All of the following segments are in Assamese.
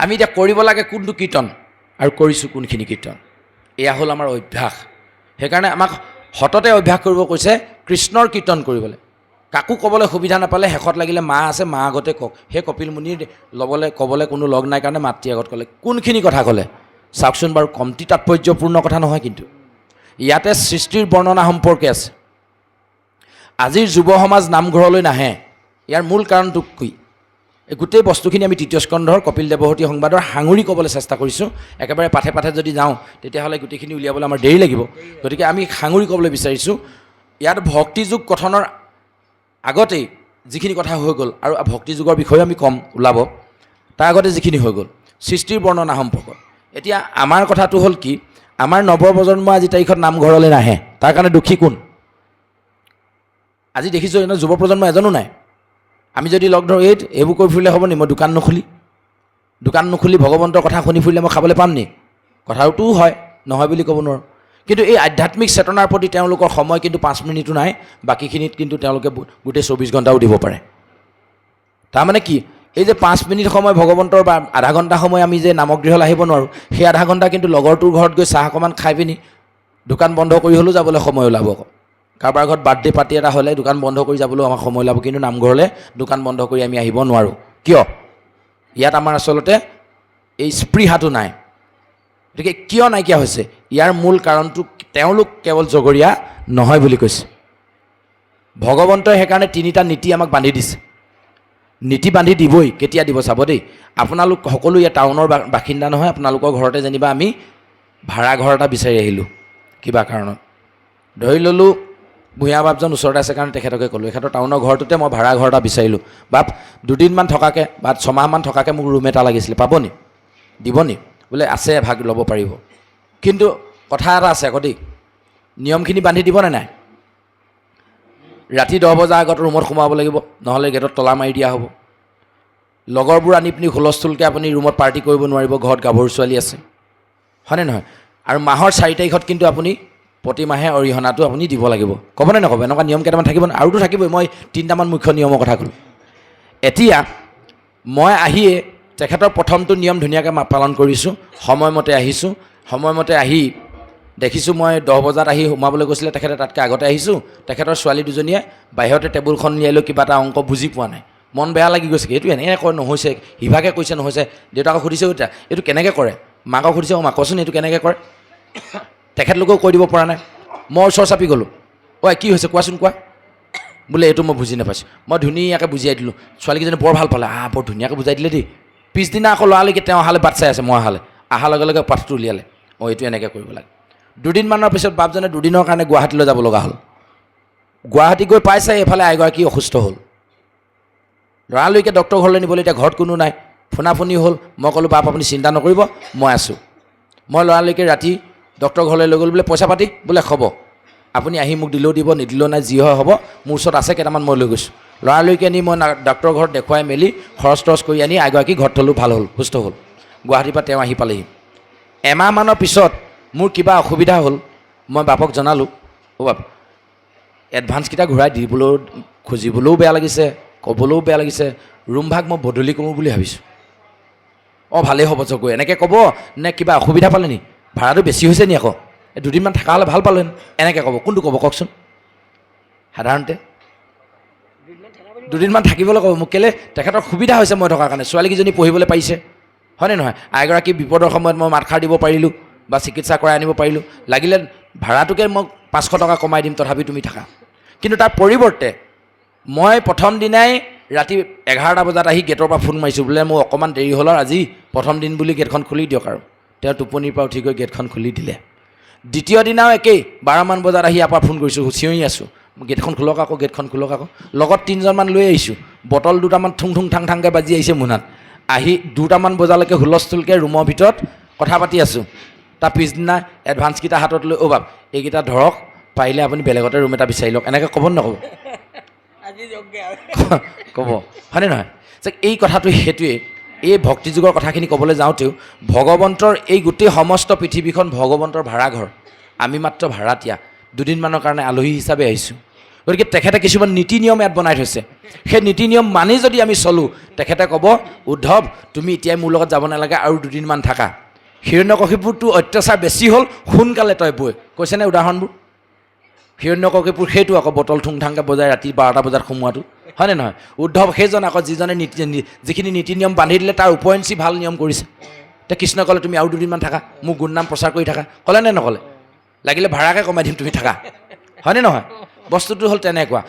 আমি এতিয়া কৰিব লাগে কোনটো কীৰ্তন আৰু কৰিছোঁ কোনখিনি কীৰ্তন, এয়া হ'ল আমাৰ অভ্যাস। সেইকাৰণে আমাক সততে অভ্যাস কৰিব কৈছে কৃষ্ণৰ কীৰ্তন কৰিবলৈ। কাকো ক'বলৈ সুবিধা নাপালে শেষত লাগিলে মা আছে, মা আগতে কওক। সেই কপিল মুনিৰ ক'বলৈ কোনো লগ নাই কাৰণে মাতৃ আগত ক'লে। কোনখিনি কথা ক'লে চাওকচোন বাৰু, কমটি তাৎপৰ্যপূৰ্ণ কথা নহয় কিন্তু। ইয়াতে সৃষ্টিৰ বৰ্ণনা সম্পৰ্কে আছে। আজিৰ যুৱ সমাজ নামঘৰলৈ নাহে, ইয়াৰ মূল কাৰণটো কি? এই গোটেই বস্তুখিনি আমি তৃতীয় স্কন্ধৰ কপিল দেৱহতী সংবাদৰ সাঙুৰি ক'বলৈ চেষ্টা কৰিছোঁ। একেবাৰে পাঠে পাঠে যদি যাওঁ তেতিয়াহ'লে গোটেইখিনি উলিয়াবলৈ আমাৰ দেৰি লাগিব। গতিকে আমি সাঙুৰি ক'বলৈ বিচাৰিছোঁ। ইয়াত ভক্তিযোগ কথনৰ আগতেই যিখিনি কথা হৈ গ'ল, আৰু ভক্তিযোগৰ বিষয়েও আমি কম ওলাব, তাৰ আগতে যিখিনি হৈ গ'ল সৃষ্টিৰ বৰ্ণনা সম্পৰ্কত। এতিয়া আমাৰ কথাটো হ'ল কি, আমাৰ নৱপ্ৰজন্ম আজি তাৰিখত নামঘৰলৈ নাহে। তাৰ কাৰণে দুখী কোন? আজি দেখিছোঁ যুৱ প্ৰজন্ম এজনো নাই। আমি যদি লগ ধৰোঁ এইবোৰ কৰি ফুৰিলে হ'ব নি? মই দোকান নুখুলি ভগৱন্তৰ কথা শুনি ফুৰিলে মই খাবলৈ পাম নি? কথাটোও হয়, নহয় বুলি ক'ব নোৱাৰোঁ। কিন্তু এই আধ্যাত্মিক চেতনাৰ প্ৰতি তেওঁলোকৰ সময় কিন্তু 5 মিনিটো নাই। বাকীখিনিত কিন্তু তেওঁলোকে গোটেই 24 ঘণ্টাও দিব পাৰে। তাৰমানে কি, এই যে 5 মিনিট সময় ভগৱন্তৰ বা আধা ঘণ্টা সময় আমি যে নামগৃহলৈ আহিব নোৱাৰোঁ, সেই আধা ঘণ্টা কিন্তু লগৰটোৰ ঘৰত গৈ চাহ অকণমান খাই পিনি দোকান বন্ধ কৰি হ'লেও যাবলৈ সময় ওলাব। আকৌ কাৰোবাৰ ঘৰত বাৰ্থডে পাৰ্টি এটা হ'লে দোকান বন্ধ কৰি যাবলৈও আমাৰ সময় ওলাব। কিন্তু নামঘৰলৈ দোকান বন্ধ কৰি আমি আহিব নোৱাৰোঁ। কিয়? ইয়াত আমাৰ আচলতে এই স্পৃহাটো নাই। গতিকে কিয় নাইকিয়া হৈছে? ইয়াৰ মূল কাৰণটো তেওঁলোক কেৱল জগৰীয়া নহয় বুলি কৈছে। ভগৱন্তই সেইকাৰণে 3টা নীতি আমাক বান্ধি দিছে। নীতি বান্ধি দিবই। কেতিয়া দিব চাব দেই। আপোনালোক সকলো ইয়াত টাউনৰ বাসিন্দা নহয়। আপোনালোকৰ ঘৰতে যেনিবা আমি ভাড়া ঘৰ এটা বিচাৰি আহিলোঁ কিবা কাৰণত। ধৰি ল'লোঁ ভূঞা বাপজন ওচৰতে আছে কাৰণে তেখেতকে ক'লোঁ, এখেতৰ টাউনৰ ঘৰটোতে মই ভাড়া ঘৰ এটা বিচাৰিলোঁ। বাপ 2 দিনমান থকাকৈ বা 6 মাহমান থকাকৈ মোক ৰুম এটা লাগিছিলে, পাব নি? দিব নি? বোলে আছে, ভাগ ল'ব পাৰিব। কিন্তু কথা এটা আছে আকৌ দেই, নিয়মখিনি বান্ধি দিবনে নাই? ৰাতি 10 বজাৰ আগত ৰুমত সোমাব লাগিব, নহ'লে গেটত তলা মাৰি দিয়া হ'ব। লগৰবোৰ আনি পিনি হুলস্থুলকৈ আপুনি ৰুমত পাৰ্টি কৰিব নোৱাৰিব, ঘৰত গাভৰু ছোৱালী আছে, হয়নে নহয়? আৰু মাহৰ 4 তাৰিখত কিন্তু আপুনি প্ৰতিমাহে অৰিহণাটো আপুনি দিব লাগিব। ক'বনে নক'ব? এনেকুৱা নিয়ম কেইটামান থাকিব। আৰুতো থাকিবই। মই 3টামান মুখ্য নিয়মৰ কথা ক'লোঁ। এতিয়া মই আহিয়ে তেখেতৰ প্ৰথমটো নিয়ম ধুনীয়াকৈ পালন কৰিছোঁ। সময়মতে আহিছোঁ। সময়মতে আহি দেখিছোঁ মই 10 বজাত আহি সোমাবলৈ কৈছিলে, তেখেতে তাতকৈ আগতে আহিছোঁ। তেখেতৰ ছোৱালী দুজনীয়ে বাহিৰতে টেবুলখন নিয়াই লৈ কিবা এটা অংক বুজি পোৱা নাই। মন বেয়া লাগি গৈছে। এইটো এনেকৈ কয় নহৈছে, সিভাগে কৈছে নহৈছে। দেউতাকক সুধিছে, এইটো কেনেকৈ কৰে? মাকক সুধিছে, মা কচোন এইটো কেনেকৈ কৰে? তেখেতলোকেও কৈ দিব পৰা নাই। মই ওচৰ চাপি গ'লোঁ। কি হৈছে কোৱাচোন, কোৱা। বোলে এইটো মই বুজি নাপাইছোঁ। মই ধুনীয়াকৈ বুজিয়াই দিলোঁ। ছোৱালীকেইজনী বৰ ভাল পালে। বৰ ধুনীয়াকৈ বুজাই দিলে দেই। পিছদিনা আকৌ লৰালৰিকৈ তেওঁ অহালৈ বাট চাই আছে। মই অহাৰ লগে লগে পাঠটো উলিয়ালে। এইটো এনেকৈ কৰিব লাগে। 2 দিনমানৰ পিছত বাপজনে 2 দিনৰ কাৰণে গুৱাহাটীলৈ যাব লগা হ'ল। গুৱাহাটী গৈ পাইছে, এইফালে আইগৰাকী অসুস্থ হ'ল। লৰালৰিকৈ ডক্টৰ ঘৰলৈ নিবলৈ, এতিয়া ঘৰত কোনো নাই। ফোনাফোনি হ'ল। মই ক'লোঁ, বাপ আপুনি চিন্তা নকৰিব, মই আছোঁ। মই লৰালৰিকৈ ৰাতি ডক্টৰ ঘৰলৈ লৈ গ'লোঁ। বোলে পইচা পাতি? বোলে হ'ব, আপুনি আহি মোক দিলেও দিব, নিদিলেও নাই, যি হয় হ'ব, মোৰ ওচৰত আছে কেইটামান, মই লৈ গৈছোঁ। লৰালৰিকৈ আনি মই ডক্টৰৰ ঘৰত দেখুৱাই মেলি খৰচ তৰচ কৰি আনি আইগৰাকী ঘৰত থ'লোঁ। ভাল হ'ল, সুস্থ হ'ল। গুৱাহাটীৰ পৰা তেওঁ আহি পালেহি। এমাহমানৰ পিছত মোৰ কিবা অসুবিধা হ'ল। মই বাপক জনালোঁ, বাপ এডভান্সকেইটা ঘূৰাই দিবলৈও খুজিবলৈও বেয়া লাগিছে, ক'বলৈও বেয়া লাগিছে। ৰুমভাগ মই বদলি কৰোঁ বুলি ভাবিছোঁ। ভালেই হ'ব চকু, এনেকৈ ক'ব নে কিবা অসুবিধা পালে নি? ভাড়াটো বেছি হৈছে নি? আকৌ 2 দিনমান থকা হ'লে ভাল পালেন। এনেকৈ ক'ব। কোনটো ক'ব কওকচোন? সাধাৰণতে 2 দিনমান থাকিবলৈ ক'ব। মোক কেলৈ? তেখেতৰ সুবিধা হৈছে মই থকাৰ কাৰণে। ছোৱালীকেইজনী পঢ়িবলৈ পাৰিছে, হয়নে নহয়? আইগৰাকী বিপদৰ সময়ত মই মাতষাৰ দিব পাৰিলোঁ বা চিকিৎসা কৰাই আনিব পাৰিলোঁ। লাগিলে ভাড়াটোকে মই 500 টকা কমাই দিম, তথাপি তুমি থাকা। কিন্তু তাৰ পৰিৱৰ্তে মই প্ৰথম দিনাই ৰাতি 11টা বজাত আহি গেটৰ পৰা ফোন মাৰিছোঁ, বোলে মোৰ অকণমান দেৰি হ'ল আৰু আজি প্ৰথম দিন বুলি গেটখন খুলি দিয়ক। আৰু তেওঁ টোপনিৰ পৰা উঠি গৈ গেটখন খুলি দিলে। দ্বিতীয় দিনাও একেই, 12মান বজাত আহি ইয়াৰ পৰা ফোন কৰিছোঁ, চিঞৰি আছোঁ, গেটখন খোলক আকৌ, গেটখন খোলক আকৌ। লগত 3জনমান লৈ আহিছোঁ। বটল 2টামান ঠুং ঠুং ঠাং ঠাংকৈ বাজি আহিছে মোনাত। আহি 2টামান বজালৈকে হুলস্থুলকৈ ৰুমৰ ভিতৰত কথা পাতি আছোঁ। তাৰ পিছদিনা এডভান্সকেইটা হাতত লৈ, বাপ এইকেইটা ধৰক, পাৰিলে আপুনি বেলেগতে ৰুম এটা বিচাৰি লওক। এনেকৈ ক'ব নক'ব? ক'ব, হয়নে নহয়? এই কথাটো সেইটোৱেই। এই ভক্তিযুগৰ কথাখিনি ক'বলৈ যাওঁতেও ভগৱন্তৰ এই গোটেই সমস্ত পৃথিৱীখন ভগৱন্তৰ ভাড়াঘৰ, আমি মাত্ৰ ভাড়াতীয়া, 2 দিনমানৰ কাৰণে আলহী হিচাপে আহিছোঁ। গতিকে তেখেতে কিছুমান নীতি নিয়ম ইয়াত বনাই থৈছে। সেই নীতি নিয়ম মানি যদি আমি চলোঁ, তেখেতে ক'ব উদ্ধৱ তুমি এতিয়াই মোৰ লগত যাব নালাগে, আৰু দুদিনমান থাকা। হিৰণ্যকশিপুৰটো অত্যাচাৰ বেছি হ'ল, সোনকালে তই বৈ কৈছেনে উদাহৰণবোৰ? হিৰণ্যকশিপুৰ সেইটো আকৌ বটল ঠুংঠাংকৈ বজাই ৰাতি 12টা বজাত সোমোৱাটো, হয়নে নহয়? উদ্ধৱ সেইজন আকৌ যিজনে যিখিনি নীতি নিয়ম বান্ধি দিলে তাৰ উপৰঞ্চি ভাল নিয়ম কৰিছে। এতিয়া কৃষ্ণই ক'লে তুমি আৰু দুদিনমান থাকা, মোৰ গুণনাম প্ৰচাৰ কৰি থাকা, ক'লে নে নক'লে? লাগিলে ভাড়াকৈ কমাই দিম, তুমি থাকা, হয়নে নহয়? বস্তুটো হ'ল তেনেকুৱা।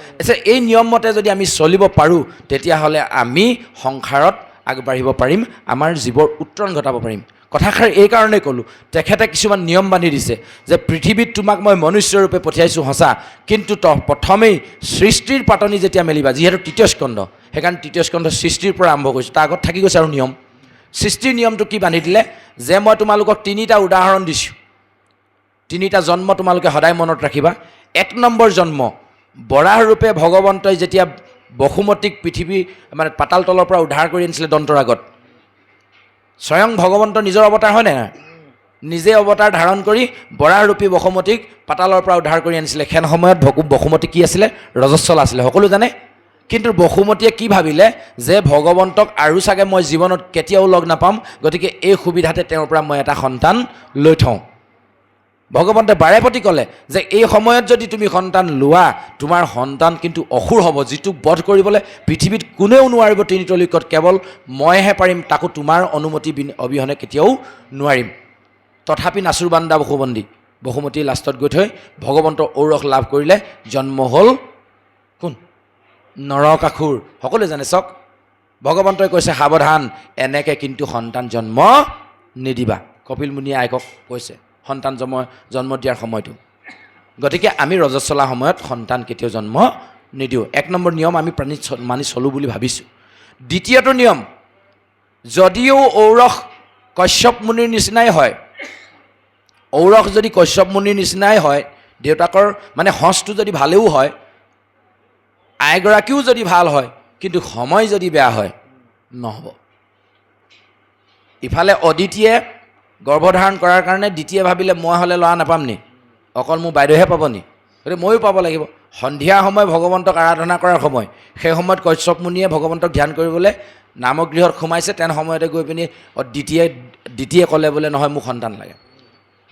এই নিয়ম মতে যদি আমি চলিব পাৰোঁ, তেতিয়াহ'লে আমি সংসাৰত আগবাঢ়িব পাৰিম, আমাৰ জীৱৰ উত্তৰণ ঘটাব পাৰিম। কথাষাৰ এইকাৰণেই ক'লোঁ, তেখেতে কিছুমান নিয়ম বান্ধি দিছে যে পৃথিৱীত তোমাক মই মনুষ্যৰূপে পঠিয়াইছোঁ সঁচা, কিন্তু প্ৰথমেই সৃষ্টিৰ পাতনি যেতিয়া মেলিবা, যিহেতু তৃতীয় স্কন্ধ, সেইকাৰণে তৃতীয় স্কন্ধ সৃষ্টিৰ পৰা আৰম্ভ কৰিছোঁ, তাৰ আগত থাকি গৈছে আৰু নিয়ম। সৃষ্টিৰ নিয়মটো কি বান্ধি দিলে? যে মই তোমালোকক 3টা উদাহৰণ দিছোঁ, 3টা জন্ম তোমালোকে সদায় মনত ৰাখিবা। 1 নম্বৰ জন্ম, বৰাহৰূপে ভগৱন্তই যেতিয়া বসুমতীক পৃথিৱী মানে পাতাল তলৰ পৰা উদ্ধাৰ কৰি আনিছিলে দন্তৰ আগত, স্বয়ং ভগৱন্ত নিজৰ অৱতাৰ হয়নে নাই? নিজে অৱতাৰ ধাৰণ কৰি বৰাহৰূপী বসুমতীক পাতালৰ পৰা উদ্ধাৰ কৰি আনিছিলে। সেন সময়ত বসুমতী কি আছিলে? ৰজস্বলা আছিলে, সকলো জানে। কিন্তু বসুমতীয়ে কি ভাবিলে যে ভগৱন্তক আৰু চাগে মই জীৱনত কেতিয়াও লগ নাপাম, গতিকে এই সুবিধাতে তেওঁৰ পৰা মই এটা সন্তান লৈ থওঁ। ভগৱন্তে বাৰেপতি ক'লে যে এই সময়ত যদি তুমি সন্তান লোৱা, তোমাৰ সন্তান কিন্তু অসুৰ হ'ব, যিটোক বধ কৰিবলৈ পৃথিৱীত কোনেও নোৱাৰিব, তিনিতলিকত কেৱল মইহে পাৰিম, তাকো তোমাৰ অনুমতি অবিহনে কেতিয়াও নোৱাৰিম। তথাপি নাচুৰ বান্দা বসুমতী লাষ্টত গৈ থৈ ভগৱন্তৰ ঔৰস লাভ কৰিলে। জন্ম হ'ল কোন? নৰকাসুৰ, সকলোৱে জানে। চক ভগৱন্তই কৈছে সাৱধান, এনেকৈ কিন্তু সন্তান জন্ম নিদিবা। কপিল মুনিয়ে আইকক কৈছে সন্তান জন্ম দিয়াৰ সময়টো। গতিকে আমি ৰজস্বলা সময়ত সন্তান কেতিয়াও জন্ম নিদিওঁ। 1 নম্বৰ নিয়ম আমি মানি চলোঁ বুলি ভাবিছোঁ। দ্বিতীয়টো নিয়ম, যদিও ঔৰস কশ্যপ মুনিৰ নিচিনাই হয়, ঔৰস যদি কশ্যপ মুনিৰ নিচিনাই হয়, দেউতাকৰ মানে সঁচটো যদি ভালেও হয়, আইগৰাকীও যদি ভাল হয়, কিন্তু সময় যদি বেয়া হয় নহ'ব। ইফালে অদিতিয়ে গৰ্ভধাৰণ কৰাৰ কাৰণে দ্বিতীয়ে ভাবিলে মই হ'লে ল'ৰা নাপাম নি, অকল মোৰ বাইদেউহে পাব নি, গতিকে ময়ো পাব লাগিব। সন্ধিয়া সময় ভগৱন্তক আৰাধনা কৰাৰ সময়, সেই সময়ত কশ্যপ মুনিয়ে ভগৱন্তক ধ্যান কৰিবলৈ নামগৃহত সোমাইছে। তেনে সময়তে গৈ পিনি দ্বিতীয়ে ক'লে বোলে নহয় মোক সন্তান লাগে।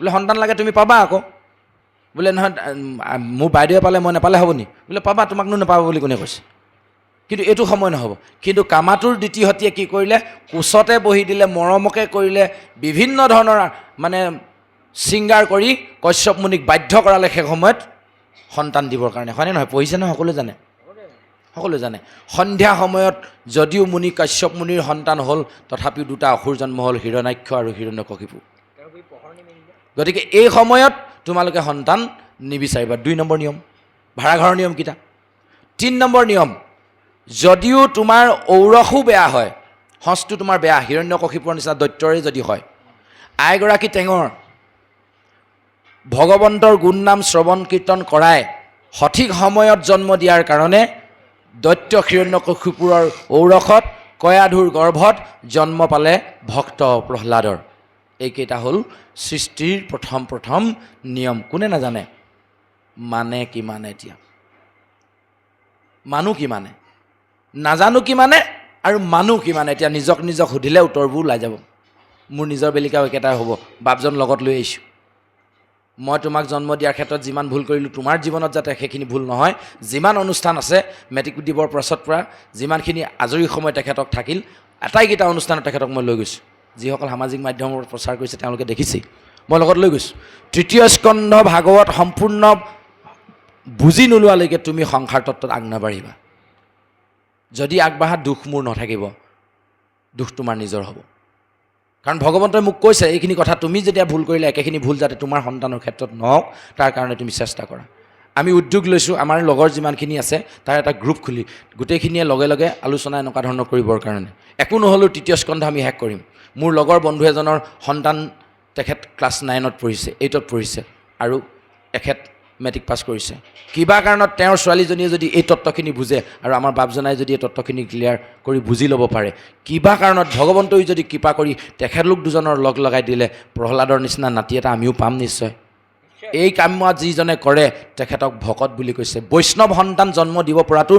বোলে সন্তান লাগে তুমি পাবা আকৌ। বোলে নহয় মোৰ বাইদেৱে পালে মই নাপালে হ'ব নি? বোলে পাবা, তোমাকনো নাপাব বুলি কোনে কৈছে? কিন্তু এইটো সময় নহ'ব। কিন্তু কামাতুৰ দ্বিতীয়তীয়ে কি কৰিলে? কোচতে বহি দিলে, মৰমকে কৰিলে, বিভিন্ন ধৰণৰ মানে শৃংগাৰ কৰি কশ্যপ মুনিক বাধ্য কৰালে সেই সময়ত সন্তান দিবৰ কাৰণে, হয়নে নহয়? পঢ়িছে নহয়, সকলোৱে জানে, সকলোৱে জানে। সন্ধ্যা সময়ত যদিও কশ্যপ মুনিৰ সন্তান হ'ল, তথাপিও 2টা অসুৰ জন্ম হ'ল, হিৰণ্যাক্ষ আৰু হিৰণ্যকশিপু। গতিকে এই সময়ত তোমালোকে সন্তান নিবিচাৰিবা। 2 নম্বৰ নিয়ম, ভাড়াঘৰৰ নিয়মকেইটা। 3 নম্বৰ নিয়ম, যদিও তোমাৰ ঔৰসো বেয়া হয়, সঁচটো তোমাৰ বেয়া, হিৰণ্যকশিপুৰ নিচিনা দৈত্যৰে যদি হয়, আইগৰাকী টেঙৰ, ভগৱন্তৰ গুণনাম শ্ৰৱণ কীৰ্তন কৰাই সঠিক সময়ত জন্ম দিয়াৰ কাৰণে দৈত্য হিৰণ্যকশিপুৰৰ ঔৰসত কয়াধুৰ গৰ্ভত জন্ম পালে ভক্ত প্ৰহ্লাদৰ। এইকেইটা হ'ল সৃষ্টিৰ প্ৰথম নিয়ম। কোনে নাজানে? মানে কি মানে? এতিয়া মানুহ কি মানে, নাজানো কি মানে, আৰু মানুহ কি মানে? এতিয়া নিজক সুধিলে উত্তৰবোৰ ওলাই যাব। মোৰ নিজৰ বেলিকাও একেটাই হ'ব। বাপজন লগত লৈ আহিছোঁ। মই তোমাক জন্ম দিয়াৰ ক্ষেত্ৰত যিমান ভুল কৰিলোঁ, তোমাৰ জীৱনত যাতে সেইখিনি ভুল নহয়। যিমান অনুষ্ঠান আছে মেট্ৰিক দিবৰ পাছত পৰা যিমানখিনি আজৰি সময় তেখেতক থাকিল, আটাইকেইটা অনুষ্ঠানত তেখেতক মই লৈ গৈছোঁ। যিসকল সামাজিক মাধ্যমত প্ৰচাৰ কৰিছে তেওঁলোকে দেখিছেই, মই লগত লৈ গৈছোঁ। 3য় স্কন্ধ ভাগৱত সম্পূৰ্ণ বুজি নোলোৱালৈকে তুমি সংসাৰ তত্ত্বত আগ নাবাঢ়িবা। যদি আগবাঢ়া দুখ মোৰ নাথাকিব, দুখ তোমাৰ নিজৰ হ'ব। কাৰণ ভগৱন্তই মোক কৈছে এইখিনি কথা, তুমি যেতিয়া ভুল কৰিলে একেখিনি ভুল যাতে তোমাৰ সন্তানৰ ক্ষেত্ৰত নহওক, তাৰ কাৰণে তুমি চেষ্টা কৰা। আমি উদ্যোগ লৈছোঁ, আমাৰ লগৰ যিমানখিনি আছে তাৰ এটা গ্ৰুপ খুলি গোটেইখিনিয়ে লগে আলোচনা এনেকুৱা ধৰণৰ কৰিবৰ কাৰণে। একো নহ'লেও 3য় স্কন্ধ আমি শেষ কৰিম। মোৰ লগৰ বন্ধু এজনৰ সন্তান, তেখেত ক্লাছ 9ত পঢ়িছে, 8ত পঢ়িছে, আৰু এখেত মেট্ৰিক পাছ কৰিছে। কিবা কাৰণত তেওঁৰ ছোৱালীজনীয়ে যদি এই তত্ত্বখিনি বুজে, আৰু আমাৰ বাপজনাই যদি এই তত্ত্বখিনি ক্লিয়াৰ কৰি বুজি ল'ব পাৰে, কিবা কাৰণত ভগৱন্তই যদি কৃপা কৰি তেখেতলোক দুজনৰ লগ লগাই দিলে, প্ৰহ্লাদৰ নিচিনা নাতি এটা আমিও পাম নিশ্চয়। এই কাম যিজনে কৰে তেখেতক ভকত বুলি কৈছে। বৈষ্ণৱ সন্তান জন্ম দিব পৰাটো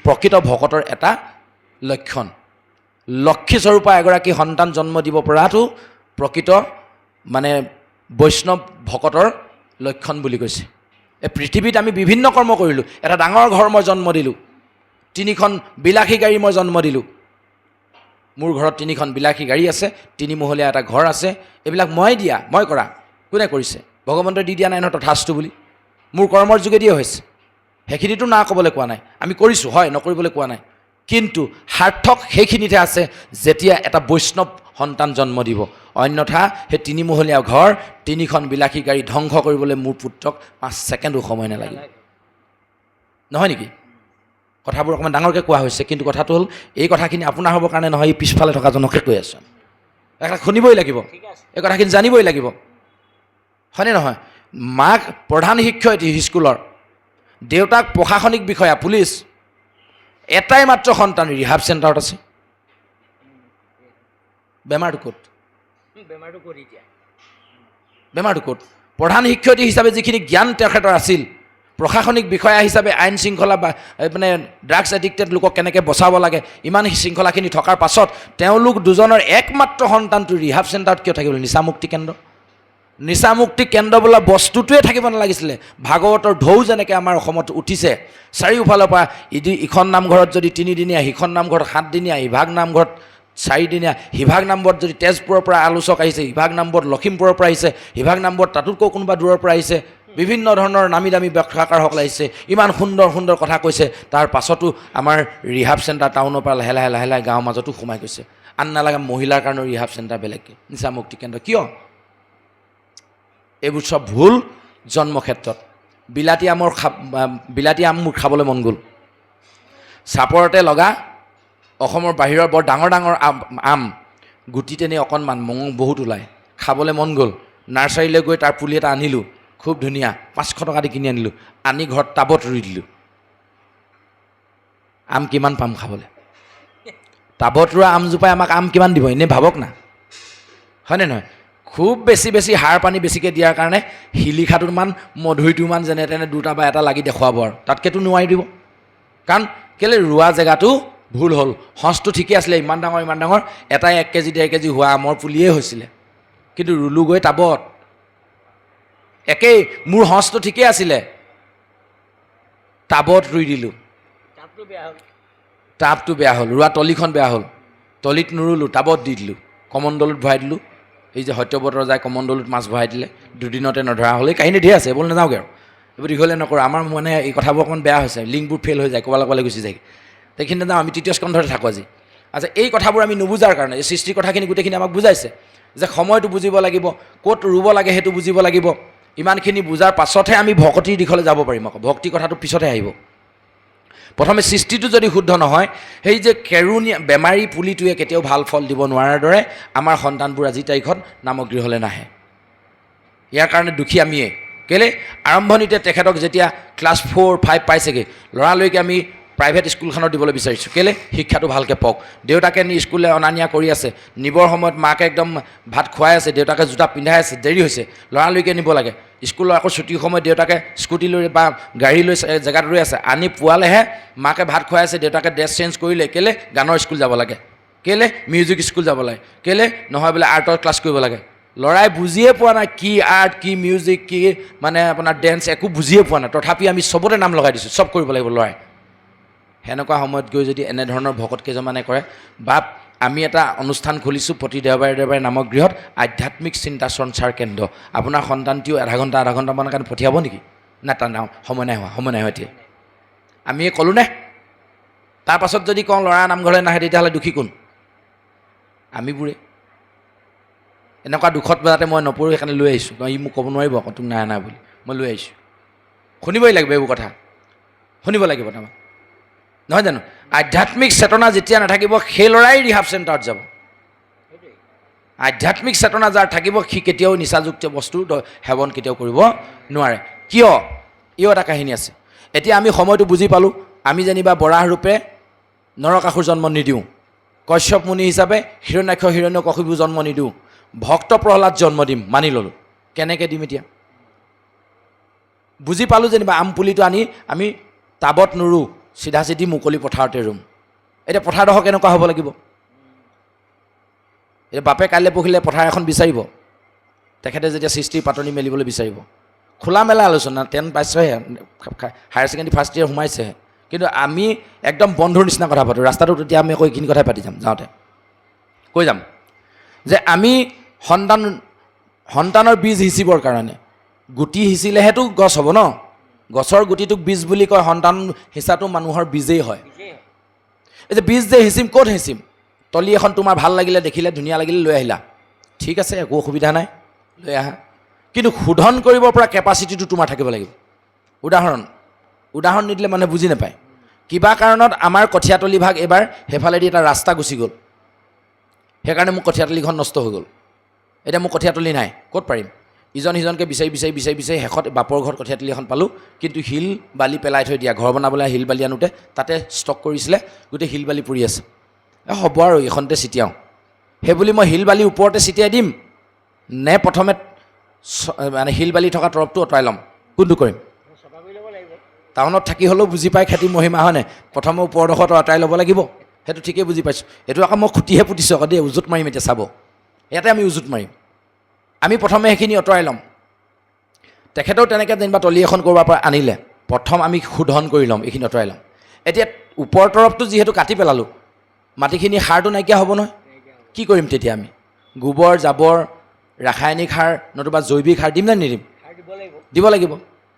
প্ৰকৃত ভকতৰ এটা লক্ষণ। লক্ষীস্বৰূপা এগৰাকী সন্তান জন্ম দিব পৰাটো প্ৰকৃত মানে বৈষ্ণৱ ভকতৰ লক্ষণ বুলি কৈছে। এই পৃথিৱীত আমি বিভিন্ন কৰ্ম কৰিলোঁ। এটা ডাঙৰ ঘৰ মই জন্ম দিলোঁ, 3খন বিলাসী গাড়ী মই জন্ম দিলোঁ। মোৰ ঘৰত 3খন বিলাসী গাড়ী আছে, 3মহলীয়া এটা ঘৰ আছে। এইবিলাক মই দিয়া, মই কৰা। কোনে কৰিছে? ভগৱন্তই দি দিয়া নাই নহয় তথাস্তু বুলি। মোৰ কৰ্মৰ যোগেদিয়ে হৈছে। সেইখিনিতো না ক'বলৈ কোৱা নাই। আমি কৰিছোঁ, হয়, নকৰিবলৈ কোৱা নাই। কিন্তু সাৰ্থক সেইখিনিতে আছে যেতিয়া এটা বৈষ্ণৱ সন্তান জন্ম দিব। অন্যথা সেই 3মহলীয়া ঘৰ, 3খন বিলাসী গাড়ী ধ্বংস কৰিবলৈ মোৰ পুত্ৰক 5 ছেকেণ্ডো সময় নালাগে। নহয় নেকি? কথাবোৰ অকণমান ডাঙৰকৈ কোৱা হৈছে, কিন্তু কথাটো হ'ল এই কথাখিনি আপোনাৰ হ'বৰ কাৰণে নহয়, এই পিছফালে থকাজনকে কৈ আছোঁ। শুনিবই লাগিব, এই কথাখিনি জানিবই লাগিব, হয়নে নহয়? মাক প্ৰধান শিক্ষয়িত্ৰী স্কুলৰ, দেউতাক প্ৰশাসনিক বিষয়া পুলিচ, এটাই মাত্ৰ সন্তান ৰিহাব চেণ্টাৰত আছে। বেমাৰটো ক'ত? বেমাৰটো ক'ত? প্ৰধান শিক্ষয়িত্ৰী হিচাপে যিখিনি জ্ঞান তেখেতৰ আছিল, প্ৰশাসনিক বিষয়া হিচাপে আইন শৃংখলা বা মানে ড্ৰাগছ এডিক্টেড লোকক কেনেকৈ বচাব লাগে, ইমান শৃংখলাখিনি থকাৰ পাছত তেওঁলোক দুজনৰ একমাত্ৰ সন্তানটো ৰিহাব চেণ্টাৰত কিয় থাকিব? নিচামুক্তি কেন্দ্ৰ। নিচামুক্তি কেন্দ্ৰ বোলা বস্তুটোৱে থাকিব নালাগিছিলে। ভাগৱতৰ ঢৌ যেনেকৈ আমাৰ অসমত উঠিছে, চাৰিওফালৰ পৰা ইখন নামঘৰত যদি 3দিনীয়া, সিখন নামঘৰত 7দিনীয়া, ইভাগ নামঘৰত 4দিনীয়া, সিভাগ নামঘৰত যদি তেজপুৰৰ পৰা আলোচক আহিছে, ইভাগ নামঘৰত লখিমপুৰৰ পৰা আহিছে, সিভাগ নামঘৰত তাতোতকৈ কোনোবা দূৰৰ পৰা আহিছে, বিভিন্ন ধৰণৰ নামী দামী ব্যাখ্যাকাৰসকল আহিছে, ইমান সুন্দৰ সুন্দৰ কথা কৈছে। তাৰ পাছতো আমাৰ ৰিহাব চেণ্টাৰ টাউনৰ পৰা লাহে লাহে লাহে লাহে গাঁৱৰ মাজতো সোমাই গৈছে। আন নালাগে মহিলাৰ কাৰণে ৰিহাব চেণ্টাৰ বেলেগকৈ, নিচামুক্তি কেন্দ্ৰ। কিয়? এইবোৰ চব ভুল জন্মক্ষেত্ৰত। বিলাতী আম মোৰ খাবলৈ মন গ'ল। চাপৰতে লগা অসমৰ বাহিৰৰ বৰ ডাঙৰ ডাঙৰ আম, গুটি তেনে অকণমান মঙহ বহুত ওলায়, খাবলৈ মন গ'ল। নাৰ্চাৰীলৈ গৈ তাৰ পুলি এটা আনিলোঁ, খুব ধুনীয়া, 500 টকা দি কিনি আনিলোঁ। আনি ঘৰত টাবত ৰুই দিলোঁ। আম কিমান পাম খাবলৈ? টাবত ৰোৱা আমজোপাই আমাক আম কিমান দিব? এনেই ভাবক না, হয়নে নহয়? খুব বেছি বেছি সাৰ পানী বেছিকৈ দিয়াৰ কাৰণে শিলিখাটোমান মধুৰিটোমান যেনে তেনে 2টা বা 1টা লাগি দেখুৱাব, আৰু তাতকৈতো নোৱাৰি দিব। কাৰণ কেলৈ? ৰোৱা জেগাটো ভুল হ'ল। সঁচটো ঠিকেই আছিলে, ইমান ডাঙৰ ইমান ডাঙৰ, এটাই 1 কেজি 1.5 কেজি হোৱা আমৰ পুলিয়েই হৈছিলে, কিন্তু ৰুলোঁ গৈ টাবত। একেই, মোৰ সঁচটো ঠিকেই আছিলে, টাবত ৰুই দিলোঁ, টাবটো বেয়া হ'ল, ৰোৱা তলিখন বেয়া হ'ল। তলিত নুৰুলোঁ, টাবত দি দিলোঁ, কমণ্ডলত ভৰাই দিলোঁ। এই যে সত্যব্ৰত যায় কমণ্ডলত মাছ ভৰাই দিলে, 2দিনতে নধৰা হ'ল। এই কাহিনী ধেৰ আছে, এইবোৰ নাযাওঁগৈ আৰু, এইবোৰ দীঘলে নকৰোঁ। আমাৰ মানে এই কথাবোৰ অকণমান বেয়া হৈছে, লিংকবোৰ ফেইল হৈ যায়, ক'বালৈ গুচি যায়। সেইখিনি নাযাওঁ, আমি 3য় স্কন্ধতে থাকোঁ আজি। আচ্ছা, এই কথাবোৰ আমি নুবুজাৰ কাৰণে এই সৃষ্টিৰ কথাখিনি গোটেইখিনি আমাক বুজাইছে যে সময়টো বুজিব লাগিব, ক'ত ৰুব লাগে সেইটো বুজিব লাগিব। ইমানখিনি বুজাৰ পাছতহে আমি ভক্তিৰ দিশলৈ যাব পাৰিম। আকৌ ভক্তি কথাটো পিছতহে আহিব। প্ৰথমে সৃষ্টিটো যদি শুদ্ধ নহয়, সেই যে কেৰুণীয়া বেমাৰী পুলিটোৱে কেতিয়াও ভাল ফল দিব নোৱাৰাৰ দৰে আমাৰ সন্তানবোৰ আজিৰ তাৰিখত নামগৃহলৈ নাহে। ইয়াৰ কাৰণে দুখী আমিয়ে। কেলৈ? আৰম্ভণিতে তেখেতক যেতিয়া ক্লাছ 4, 5 পাইছেগৈ, ল'ৰালৈকে আমি প্ৰাইভেট স্কুলখনত দিবলৈ বিচাৰিছোঁ। কেলৈ? শিক্ষাটো ভালকৈ পাওক। দেউতাকে নি স্কুললৈ অনা নিয়া কৰি আছে, নিবৰ সময়ত মাকে একদম ভাত খুৱাই আছে, দেউতাকে জোতা পিন্ধাই আছে, দেৰি হৈছে, ল'ৰালৈকে নিব লাগে। স্কুলৰ আকৌ ছুটিৰ সময়ত দেউতাকে স্কুটি লৈ বা গাড়ী লৈ জেগাত ৰৈ আছে, আনি পোৱালেহে মাকে ভাত খুৱাই আছে, দেউতাকে ড্ৰেছ চেঞ্জ কৰিলে। কেলৈ? গানৰ স্কুল যাব লাগে। কেলৈ? মিউজিক স্কুল যাব লাগে। কেলৈ? নহয় বোলে আৰ্টৰ ক্লাছ কৰিব লাগে। ল'ৰাই বুজিয়ে পোৱা নাই কি আৰ্ট, কি মিউজিক, কি মানে আপোনাৰ ডেন্স, একো বুজিয়ে পোৱা নাই। তথাপি আমি চবতে নাম লগাই দিছোঁ, চব কৰিব লাগিব ল'ৰাই। সেনেকুৱা সময়ত গৈ যদি এনেধৰণৰ ভকত কেইজনমানে কৰে, বা আমি এটা অনুষ্ঠান খুলিছোঁ প্ৰতি দেওবাৰে দেওবাৰে নামগৃহত, আধ্যাত্মিক চিন্তা সঞ্চাৰ কেন্দ্ৰ। আপোনাৰ সন্তানটিও আধা ঘণ্টামানৰ কাৰণে পঠিয়াব নেকি? না, তাৰ সময় নাই হোৱা এতিয়া। আমি ক'লোঁনে? তাৰপাছত যদি কওঁ ল'ৰা নামঘৰলৈ নাহে, তেতিয়াহ'লে দুখী কোন? আমিবোৰে। এনেকুৱা দুখত যাতে মই নপৰোঁ সেইকাৰণে লৈ আহিছোঁ। ই মোক ক'ব নোৱাৰিব আকৌ তোক নাই বুলি, মই লৈ আহিছোঁ। শুনিবই লাগিব এইবোৰ কথা, শুনিব লাগিব তাৰমানে, নহয় জানো? আধ্যাত্মিক চেতনা যেতিয়া নাথাকিব, সেই ল'ৰাই ৰিহাব চেণ্টাৰত যাব। আধ্যাত্মিক চেতনা যাৰ থাকিব, সি কেতিয়াও নিচাযুক্ত বস্তু সেৱন কেতিয়াও কৰিব নোৱাৰে। কিয়? ইও এটা কাহিনী আছে। এতিয়া আমি সময়টো বুজি পালোঁ। আমি যেনিবা বৰাহ ৰূপে নৰকাসুৰ জন্ম নিদিওঁ, কশ্যপ মুনি হিচাপে হিৰণ্যাক্ষ হিৰণ্যকশিপু জন্ম নিদিওঁ, ভক্ত প্ৰহ্লাদ জন্ম দিম, মানি ল'লোঁ। কেনেকৈ দিম এতিয়া? বুজি পালোঁ যেনিবা আম পুলিটো আনি আমি টাবত নোৰোঁ, চিধা চিধি মুকলি পথাৰতে ৰুম। এতিয়া পথাৰডোখৰ কেনেকুৱা হ'ব লাগিব? এতিয়া বাপে কাইলৈ পঢ়িলে পথাৰ এখন বিচাৰিব, তেখেতে যেতিয়া সৃষ্টিৰ পাতনি মেলিবলৈ বিচাৰিব। খোলা মেলা আলোচনা, 10 পাইছেহে, হায়াৰ ছেকেণ্ডেৰী ফাৰ্ষ্ট ইয়েৰ সোমাইছেহে, কিন্তু আমি একদম বন্ধুৰ নিচিনা কথা পাতোঁ। ৰাস্তাটোত তেতিয়া আমি আকৌ এইখিনি কথাই পাতি যাম, যাওঁতে কৈ যাম যে আমি সন্তানৰ বীজ সিঁচিবৰ কাৰণে গুটি সিঁচিলেহেতো গছ হ'ব ন। গছৰ গুটিটোক বীজ বুলি কয়, সন্তান সিঁচাটো মানুহৰ বীজেই হয়। এই যে বীজ যে সিঁচিম, ক'ত সিঁচিম? তলি এখন তোমাৰ ভাল লাগিলে, দেখিলে ধুনীয়া লাগিলে, লৈ আহিলা, ঠিক আছে, একো অসুবিধা নাই, লৈ আহা। কিন্তু শোধন কৰিব পৰা কেপাচিটিটো তোমাৰ থাকিব লাগিব। উদাহৰণ নিদিলে মানুহে বুজি নাপায়। কিবা কাৰণত আমাৰ কঠীয়াতলি ভাগ এইবাৰ সেইফালেদি এটা ৰাস্তা গুচি গ'ল, সেইকাৰণে মোৰ কঠীয়াতলিখন নষ্ট হৈ গ'ল। এতিয়া মোৰ কঠীয়াতলি নাই, ক'ত পাৰিম? ইজন সিজনকৈ বিচাৰি শেষত বাপৰ ঘৰত কঠীয়াতলি এখন পালোঁ, কিন্তু শিল বালি পেলাই থৈ দিয়া, ঘৰ বনাবলৈ শিল বালি আনোতে তাতে ষ্টক কৰিছিলে, গোটেই শিল বালি পৰি আছে। হ'ব আৰু এইখনতে ছিটিয়াওঁ, সেইবুলি মই শিল বালি ওপৰতে ছিটিয়াই দিম নে প্ৰথমে মানে শিল বালি থকা তৰফটো আঁতৰাই ল'ম? কোনটো কৰিম? টাউনত থাকি হ'লেও বুজি পাই খেতি মহিমা হয়নে? প্ৰথমে ওপৰডোখৰটো আঁতৰাই ল'ব লাগিব, সেইটো ঠিকেই বুজি পাইছোঁ। এইটো আকৌ মই খুটিহে পুতিছোঁ আকৌ দেই, উজুত মাৰিম এতিয়া, চাব ইয়াতে আমি উজুত মাৰিম। আমি প্ৰথমে সেইখিনি আঁতৰাই ল'ম। তেখেতেও তেনেকৈ যেনিবা তলি এখন ক'ৰবাৰ পৰা আনিলে, প্ৰথম আমি শোধন কৰি ল'ম, এইখিনি আঁতৰাই ল'ম। এতিয়া ওপৰ তৰফটো যিহেতু কাটি পেলালোঁ, মাটিখিনি সাৰটো নাইকিয়া হ'ব নহয়, কি কৰিম তেতিয়া? আমি গোবৰ জাবৰ, ৰাসায়নিক সাৰ নতুবা জৈৱিক সাৰ দিম নে নিদিম? দিব লাগিব।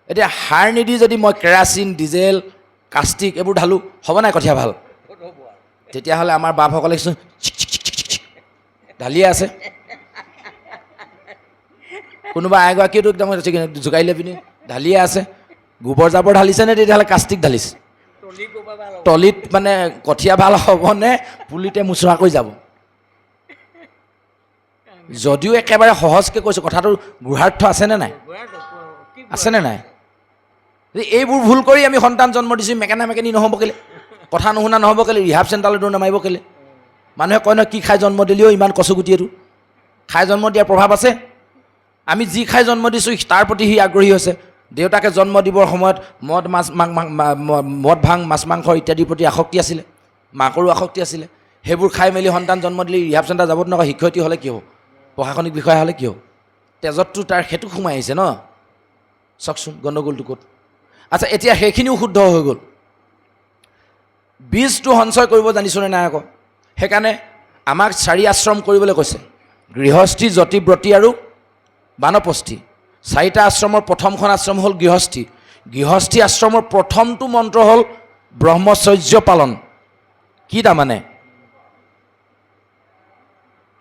এতিয়া সাৰ নিদি যদি মই কেৰাচিন, ডিজেল, কাষ্টিক এইবোৰ ঢালোঁ, হ'ব নাই কঠীয়া ভাল? তেতিয়াহ'লে আমাৰ বাপসকলে ঢালিয়ে আছে। কোনোবা এগৰাকীয়েতো একদম জোকাৰি লৈ পিনি ঢালিয়ে আছে। গোবৰ জাবৰ ঢালিছেনে তেতিয়াহ'লে কাষ্টিক ঢালিছে? তলিত মানে কঠীয়া ভাল হ'বনে পুলিতে মোচোৰাকৈ যাব? যদিও একেবাৰে সহজকৈ কৈছোঁ, কথাটো গূঢ়াৰ্থ আছেনে নাই? আছেনে নাই? এইবোৰ ভুল কৰি আমি সন্তান জন্ম দিছোঁ, মেকেনি নহ'ব কেলে? কথা নুশুনা নহ'ব কেলে? ৰিহাব চেণ্টাৰলৈ দৌৰ নামাৰিব কেলে? মানুহে কয় নহয়, কি খাই জন্ম দিলেও ইমান কচুগুটি, এইটো খাই জন্ম দিয়াৰ প্ৰভাৱ আছে। আমি যি খাই জন্ম দিছোঁ তাৰ প্ৰতি সি আগ্ৰহী হৈছে। দেউতাকে জন্ম দিবৰ সময়ত মদ ভাং মাছ মাংস ইত্যাদিৰ প্ৰতি আসক্তি আছিলে, মাকৰো আসক্তি আছিলে। সেইবোৰ খাই মেলি সন্তান জন্ম দিলে ৰিহাব চেণ্টাৰ যাবতো নকয়, শিক্ষয়িত্ৰী হ'লে কি হ'ব, প্ৰশাসনিক বিষয়া হ'লে কি হ'ব? তেজতটো তাৰ সেইটো সোমাই আহিছে ন। চাওকচোন গণ্ডগোলটো ক'ত। আচ্ছা, এতিয়া সেইখিনিও শুদ্ধ হৈ গ'ল, বীজটো সঞ্চয় কৰিব জানিছোঁনে নাই আকৌ? সেইকাৰণে আমাক 4 আশ্ৰম কৰিবলৈ কৈছে, গৃহস্থী, যতিব্ৰতী আৰু বানপ্ৰস্থী। 4টা আশ্ৰমৰ প্ৰথমখন আশ্ৰম হ'ল গৃহস্থী। গৃহস্থী আশ্ৰমৰ প্ৰথমটো মন্ত্ৰ হ'ল ব্ৰহ্মচৰ্য পালন। কি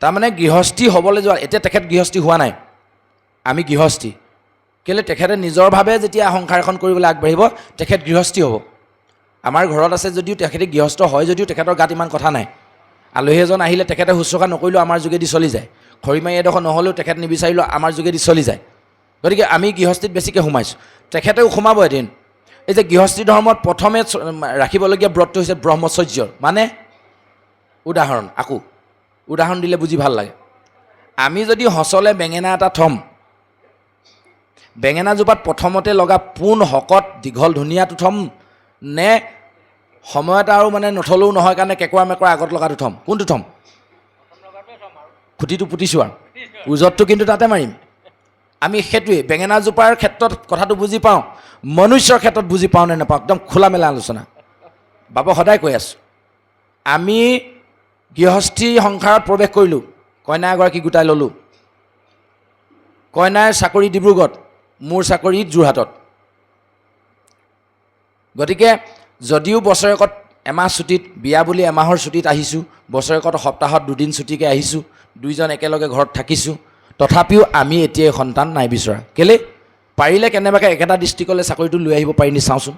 তাৰমানে গৃহস্থী হ'বলৈ যোৱা, এতিয়া তেখেত গৃহস্থী হোৱা নাই, আমি গৃহস্থী। কেলৈ? তেখেতে নিজৰভাৱে যেতিয়া সংসাৰ এখন কৰিবলৈ আগবাঢ়িব, তেখেত গৃহস্থী হ'ব। আমাৰ ঘৰত আছে যদিও, তেখেতে গৃহস্থ হয় যদিও তেখেতৰ গাত ইমান কথা নাই। আলহী এজন আহিলে তেখেতে শুশ্ৰূষা নকৰিলেও আমাৰ যোগেদি চলি যায়, খৰিমাৰি এডোখৰ নহ'লেও তেখেত নিবিচাৰিলেও আমাৰ যোগেদি চলি যায়। গতিকে আমি গৃহস্থীত বেছিকৈ সোমাইছোঁ, তেখেতেও সোমাব এদিন। এই যে গৃহস্থী ধৰ্মত প্ৰথমে ৰাখিবলগীয়া ব্ৰতটো হৈছে ব্ৰহ্মচৰ্যৰ। মানে উদাহৰণ দিলে বুজি ভাল লাগে। আমি যদি সঁচলে বেঙেনা এটা থ'ম, বেঙেনাজোপাত প্ৰথমতে লগা পোন শকত দীঘল ধুনীয়াটো থ'ম নে সময়ত আৰু মানে নথলেও নহয় কাৰণে কেঁকুৰা মেকুৰা আগত লগাটো থ'ম? কোনটো থ'ম? খুঁটিটো পুতিছোঁ আৰু ওজতটো কিন্তু তাতে মাৰিম। আমি সেইটোৱেই বেঙেনাজোপাৰ ক্ষেত্ৰত কথাটো বুজি পাওঁ, মনুষ্যৰ ক্ষেত্ৰত বুজি পাওঁ নে নাপাওঁ, একদম খোলা মেলা আলোচনা। বাবা সদায় কৈ আছোঁ, আমি গৃহস্থী সংসাৰত প্ৰৱেশ কৰিলোঁ, কইনা এগৰাকী গোটাই ল'লোঁ। কইনাৰ চাকৰি ডিব্ৰুগড়ত, মোৰ চাকৰি যোৰহাটত। গতিকে যদিও বছৰেকত এমাহ ছুটীত, বিয়া বুলি এমাহৰ ছুটীত আহিছোঁ, বছৰেকত সপ্তাহত 2 দিন ছুটীকৈ আহিছোঁ, 2জন একেলগে ঘৰত থাকিছোঁ, তথাপিও আমি এতিয়াই সন্তান নাই বিচৰা। কেলৈ? পাৰিলে কেনেবাকৈ একেটা ডিষ্ট্ৰিক্টলৈ চাকৰিটো লৈ আহিব পাৰি নি চাওঁচোন।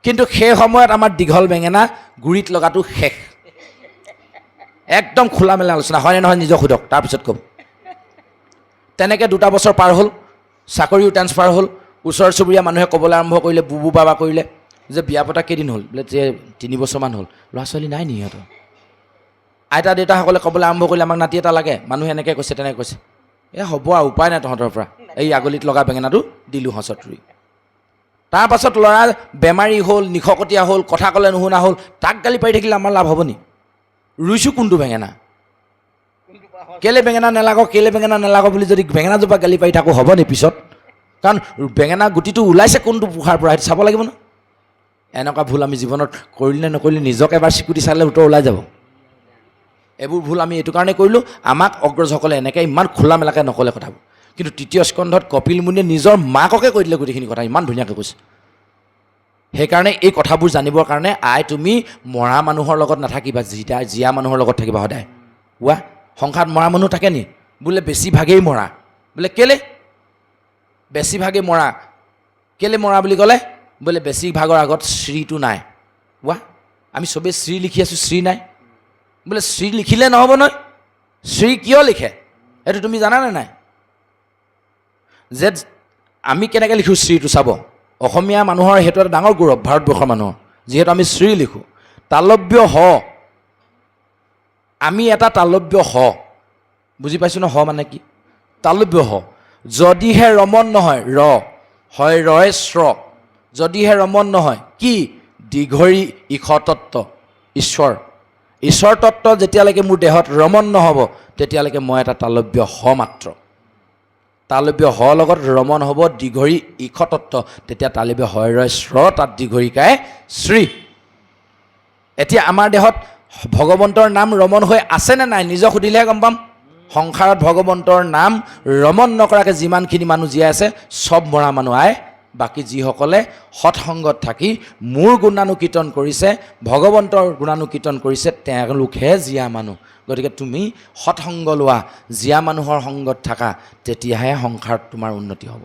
কিন্তু সেই সময়ত আমাৰ দীঘল বেঙেনা গুৰিত লগাটো শেষ। একদম খোলা মেলা আলোচনা, হয়নে নহয় নিজক সোধক, তাৰপিছত ক'ব। তেনেকৈ 2টা বছৰ পাৰ হ'ল, চাকৰিও ট্ৰেন্সফাৰ হ'ল। ওচৰ চুবুৰীয়া মানুহে ক'বলৈ আৰম্ভ কৰিলে, বুবু বাবা কৰিলে যে বিয়া পতা কেইদিন হ'ল? বোলে 3 বছৰমান হ'ল। ল'ৰা ছোৱালী নাই নি সিহঁতৰ? আইতা দেউতাসকলে ক'বলৈ আৰম্ভ কৰিলে, আমাক নাতি এটা লাগে। মানুহে এনেকৈ কৈছে, তেনেকৈ কৈছে। হ'ব আৰু উপায় নাই তহঁতৰ পৰা, এই আগলিত লগা বেঙেনাটো দিলোঁ হচত ৰুই। তাৰ পাছত ল'ৰা বেমাৰী হ'ল, নিশকতীয়া হ'ল, কথা ক'লে নুশুনা হ'ল, তাক গালি পাৰি থাকিলে আমাৰ লাভ হ'ব নি? ৰুইছোঁ কোনটো বেঙেনা? কেলে বেঙেনা নেলাগক বুলি যদি বেঙেনাজোপা গালি পাৰি থাকোঁ হ'ব নি পিছত? কাৰণ বেঙেনা গুটিটো ওলাইছে কোনটো পোখাৰ পৰা সেইটো চাব লাগিব ন। এনেকুৱা ভুল আমি জীৱনত কৰিলে নকৰিলে নিজকে এবাৰ চিকুটি চালে উত্তৰ ওলাই যাব। এইবোৰ ভুল আমি এইটো কাৰণে কৰিলোঁ, আমাক অগ্ৰজসকলে এনেকৈ ইমান খোলা মেলাকৈ নক'লে কথাবোৰ। কিন্তু তৃতীয় স্কন্ধত কপিল মুনিয়ে নিজৰ মাককে কৈ দিলে গোটেইখিনি কথা, ইমান ধুনীয়াকৈ কৈছে। সেইকাৰণে এই কথাবোৰ জানিবৰ কাৰণে তুমি মৰা মানুহৰ লগত নাথাকিবা, জীয়া মানুহৰ লগত থাকিবা সদায়। ৱা সংসাৰত মৰা মানুহ থাকে নি? বোলে বেছিভাগেই মৰা। বোলে কেলে বেছিভাগেই মৰা? কেলে মৰা বুলি ক'লে বোলে বেছিভাগৰ আগত শ্ৰীটো নাই। ৱা আমি চবেই শ্ৰী লিখি আছোঁ, শ্ৰী নাই। বোলে শ্ৰী লিখিলে নহ'ব নহয়, শ্ৰী কিয় লিখে সেইটো তুমি জানানে নাই? যে আমি কেনেকৈ লিখোঁ শ্ৰীটো চাব। অসমীয়া মানুহৰ সেইটো এটা ডাঙৰ গৌৰৱ, ভাৰতবৰ্ষৰ মানুহৰ, যিহেতু আমি শ্ৰী লিখোঁ। তালব্য হ, আমি এটা তালব্য হ, বুজি পাইছোঁ ন? হ মানে কি? তালব্য হ। যদিহে ৰমন নহয় ৰ, হয় ৰয় শ্ৰ। যদিহে ৰমন নহয় কি? দীঘৰী ঈশতত্ব, ঈশ্বৰ। ঈশ্বৰ তত্ত্ব যেতিয়ালৈকে মোৰ দেহত ৰমন নহ'ব তেতিয়ালৈকে মই এটা তালব্য হ মাত্ৰ। তালব্য হ লগত ৰমন হ'ব দীঘৰী ঈশতত্ব, তেতিয়া তালব্য হয় ৰয় শ্ৰ, তাত দীঘৰীকাই শ্ৰী। এতিয়া আমাৰ দেহত ভগৱন্তৰ নাম ৰমন হৈ আছেনে নাই নিজক সুধিলেহে গম পাম। সংসাৰত ভগৱন্তৰ নাম ৰমন নকৰাকৈ যিমানখিনি মানুহ জীয়াই আছে চব মৰা মানুহ বাকী যিসকলে সৎসংগত থাকি মোৰ গুণানুকীৰ্তন কৰিছে, ভগৱন্তৰ গুণানুকীৰ্তন কৰিছে, তেওঁলোকহে জীয়া মানুহ। গতিকে তুমি সৎসংগ লোৱা, জীয়া মানুহৰ সংগত থাকা, তেতিয়াহে সংসাৰত তোমাৰ উন্নতি হ'ব।